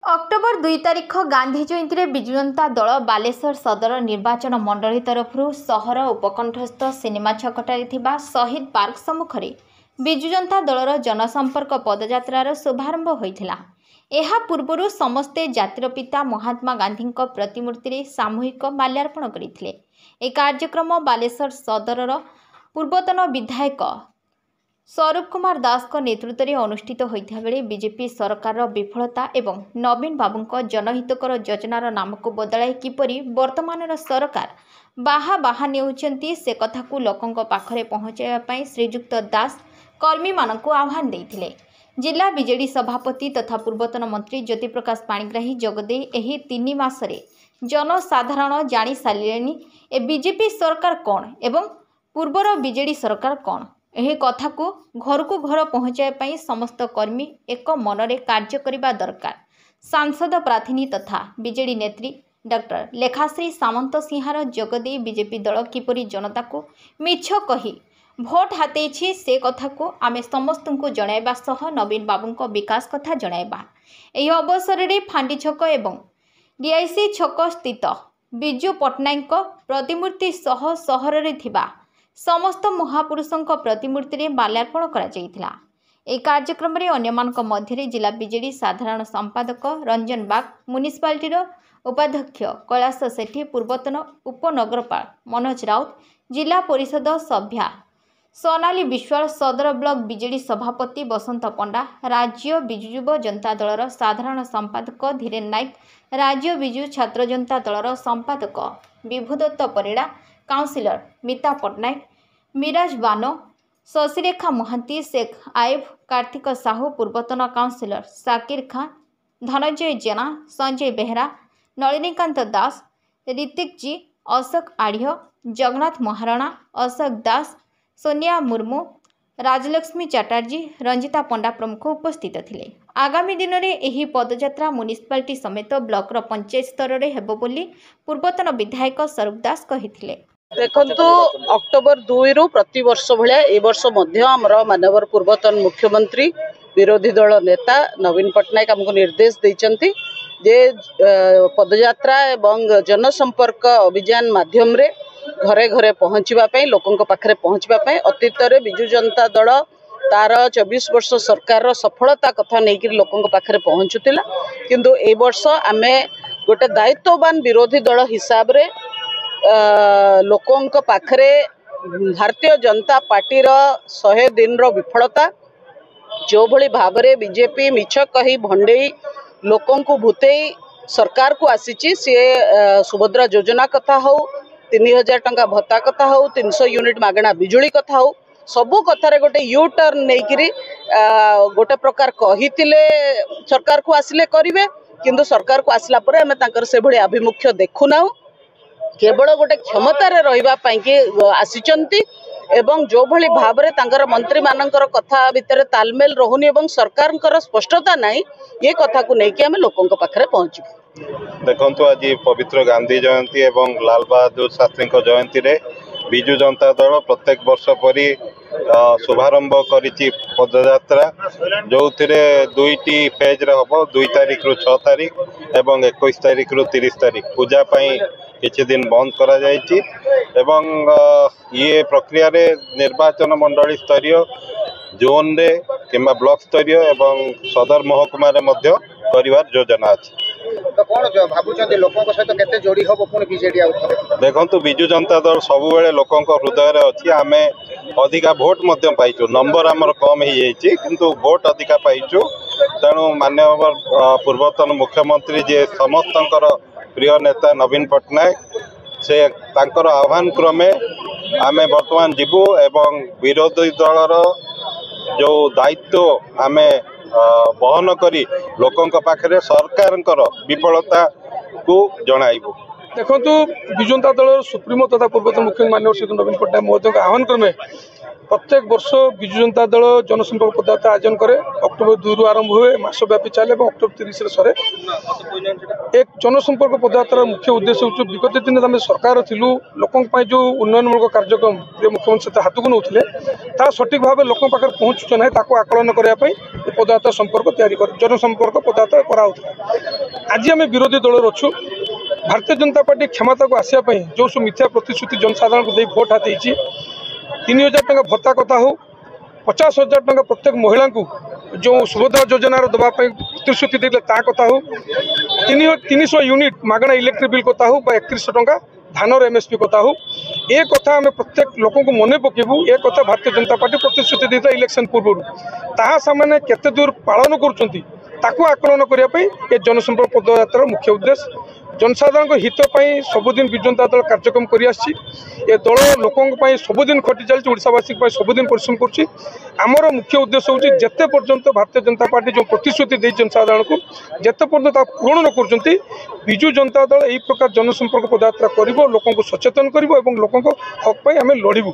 October 2 तारिख गांधी जयंती में विजु जनता दल बालेश्वर सदर निर्वाचन मंडली तरफ सहर उपकंठस्थ सिनेमा छकटारे थिबा शहीद पार्क सम्मुखरे विजु जनता दलर जनसंपर्क पदयात्रार शुभारंभ होइथिला। एहा पूर्वरु समस्ते जातिर पिता महात्मा गांधी प्रतिमूर्ति रे सामूहिक माल्यार्पण करथिले। ए कार्यक्रम बालेश्वर सदरर पूर्वतन विधायक स्वरूप कुमार दास को नेतृत्व में अनुष्ठित होता बेले बीजेपी सरकार विफलता एवं नवीन बाबू जनहितकर योजनार नाम को बदलाई किपरि वर्तमान सरकार बाहा बाहा नेउचंती से कथा को लोकों पाखरे पहुंचाइबा श्रीजुक्त दास कर्मी मानक आह्वान देइथिले। जिला बीजेडी सभापति तथा पूर्वतन मंत्री ज्योति प्रकाश पाणिग्राही जोगदे एही 3 मासरे जनसाधारण जानी सारिलेनी ए बीजेपी सरकार कौन एवं पूर्वर बीजेडी सरकार कौन यह कथा को घर को घर पहुँचाई समस्त कर्मी एक मनरे कार्य करने दरकार। सांसद प्रार्थी तथा बीजेडी नेत्री डॉक्टर लेखाश्री सामंत सिंहार जोगदे बीजेपी दल किपरि जनता को मिछ कही भोट हाथेछि से कथा को आमे समस्त को जणाइबा सह नवीन बाबू विकास कथा जणाइबा। एही अवसर में फांडी छक एवं डीआईसी छक स्थित विजु पट्टनायक प्रतिमूर्ति सह सहर रे थिबा समस्त महापुरुषों प्रतिमूर्ति रे माल्यार्पण करा। ए कार्यक्रम में अन्यमानक मध्य जिला बीजेडी साधारण संपादक रंजन बाग, म्युनिसिपालिटी उपाध्यक्ष कैलाश सेठी, पूर्वतन उपनगरपाल मनोज राउत, जिला परिषद सभ्या सोनाली विश्वाल, सदर ब्लॉक बीजेडी सभापति बसंत पंडा, राज्य बिजु युव जनता दलर साधारण संपादक धीरेन नायक, राज्य बिजु छात्र जनता दलर संपादक विभुदत्त परिड़ा, काउंसिलर मीता पट्टनायक, मिराज बानो, शशिरेखा महांती, शेख आयब, कार्तिक साहू, पूर्वतन काउंसिलर साकिर खान, धनंजय जेना, संजय बेहरा, नलिनीकांत दास, ऋतिक जी, अशोक आढ़, जगन्नाथ महाराणा, अशोक दास, सोनिया मुर्मू, राजलक्ष्मी चटर्जी, रंजिता पंडा प्रमुख उपस्थित थिले। आगामी दिन में यह पदयात्रा म्युनिसिपालिटी समेत ब्लॉकर पंचायत स्तर में हेबो बोली पूर्वतन विधायक स्वरूप दास कहिथिले। देखो अक्टोबर 2 रु प्रति वर्ष भाया ए वर्ष मानवर पूर्वतन मुख्यमंत्री विरोधी दल नेता नवीन पट्टनायक आमको निर्देश देइचंती जे पदयात्रा एवं जनसंपर्क अभियान माध्यम रे घरे घरे पहुँचवाई लोकों पाखे पहुँचवाई अतीत में विजु जनता दल तार 24 वर्ष सरकार सफलता कथा नहीं लोकों पाखे पहुँचुला किंतु ए वर्ष आमे गोटे दायित्ववान विरोधी दल हिसाब रे लोकों पाखरे भारतीय जनता पार्टीर 100 दिन विफलता जो भली भाव में बीजेपी मिछ कही भंडेई लोकों को भूतेई सरकार को आसीची सी सुभद्रा योजना कथा हो 3000 टंका भत्ता कथा हो 300 यूनिट मागणा बिजुली कथा हो सबू कथार गोटे यू टर्न नहीं गोटे प्रकार कही सरकार को आसिले करेंगे किंतु सरकार को आसला पर आम से भली आभिमुख्य देखुना केवल गोटे क्षमतार रही आसीचंती एवं जो भली भाव में तांकर मंत्री मानकर कथा भितर तालमेल रहुनी एवं सरकार स्पष्टता नहीं ये कथा को लेकिन आम लोकों पाखे पहुँचू। देखो आज पवित्र गांधी जयंती एवं लाल बहादुर शास्त्री जयंती रे विजु जनता दल प्रत्येक वर्ष परी शुभारंभ करिछि पदयात्रा जो दुईटी फेज रे हम 2 तारिख रु 6 तारिख एवं 21 तारिख रु 30 तारिख पूजा पाई किछि दिन बंद करा जायछि एवं ये प्रक्रिया रे निर्वाचन मंडली स्तरीय जोन रे किंबा ब्लॉक स्तरीय एवं सदर महकुमा रे मध्य परिवार योजना अछि। तो कौन भावुं लोकों सहित केते जोड़ी हम पुणी बीजेडी देखु विजु जनता दल सब लोकों हृदय अच्छी आम अधिका भोट पाइचु नंबर आमर कम हो किंतु भोट अधिका पाइचु तेणु माननीय पूर्वतन मुख्यमंत्री जे समस्त प्रिय नेता नवीन पट्टनायक से तांकर आह्वान क्रमे आम बर्तमान जीवु एवं विरोधी दलर जो दायित्व आम बहन करी लोकों पाखे सरकार विफलता को जणाइबु। देखो विजु जनता दल सुप्रीमो तथा पूर्वतन मुख्यमंत्री माननीय श्री नवीन पट्टनायक महोदय आह्वान क्रमे प्रत्येक वर्ष विजु जनता दल जनसंपर्क पदयात्रा आयोजन करे। अक्टोबर 2 रु आरंभ हुए, मासव्यापी चले और अक्टोबर 30 सरे। एक जनसंपर्क पदयात्रा मुख्य उद्देश्य हूँ विगत दिन आम सरकार थिलु लोकों जो उन्नयनमूलक कार्यक्रम मुख्यमंत्री सहित हाथ को नौले ता सठिक भाव लोकों पाखे पहुँचु ना आकलन करने पदयात्रा संपर्क जनसंपर्क पदयात्रा कराऊला। आज आम विरोधी दल अच्छु भारतीय जनता पार्टी क्षमता को आसापी जो सब मिथ्या प्रतिश्रुति जनसाधारण को दे भोट हाथ 3000 टंका भत्ता कथा हो, 50,000 टंका प्रत्येक महिला को जो सुभद्रा योजना दवा प्रतिश्रुति देते कथा हो, 300 यूनिट मागणा इलेक्ट्रिक बिल कथा हो, 3100 टंका धानर एमएसपी कथा हो, ए कथा आम प्रत्येक लोक मन पकेबू। ए कथा भारतीय जनता पार्टी प्रतिश्रुति देता इलेक्शन पूर्व ताहा सामान्य केते दूर पालन करुँच आकलन करने जनसंपर्क पदयात्रा मुख्य उद्देश्य। जनसाधारण हितपाई सबुदिन विजु जनता दल कार्यक्रम कर दल लोकों सबुदिन खटी चलती ओडावासी सबुदिन परिश्रम कर मुख्य उद्देश्य हूँ जिते पर्यंत भारतीय जनता पार्टी जो प्रतिश्रुति दे जनसाधारण को जिते पर्यंत पूरण न कर विजु जनता दल यही प्रकार जनसंपर्क पदयात्रा कर लोक सचेतन कर लोकों हक आम लड़ू।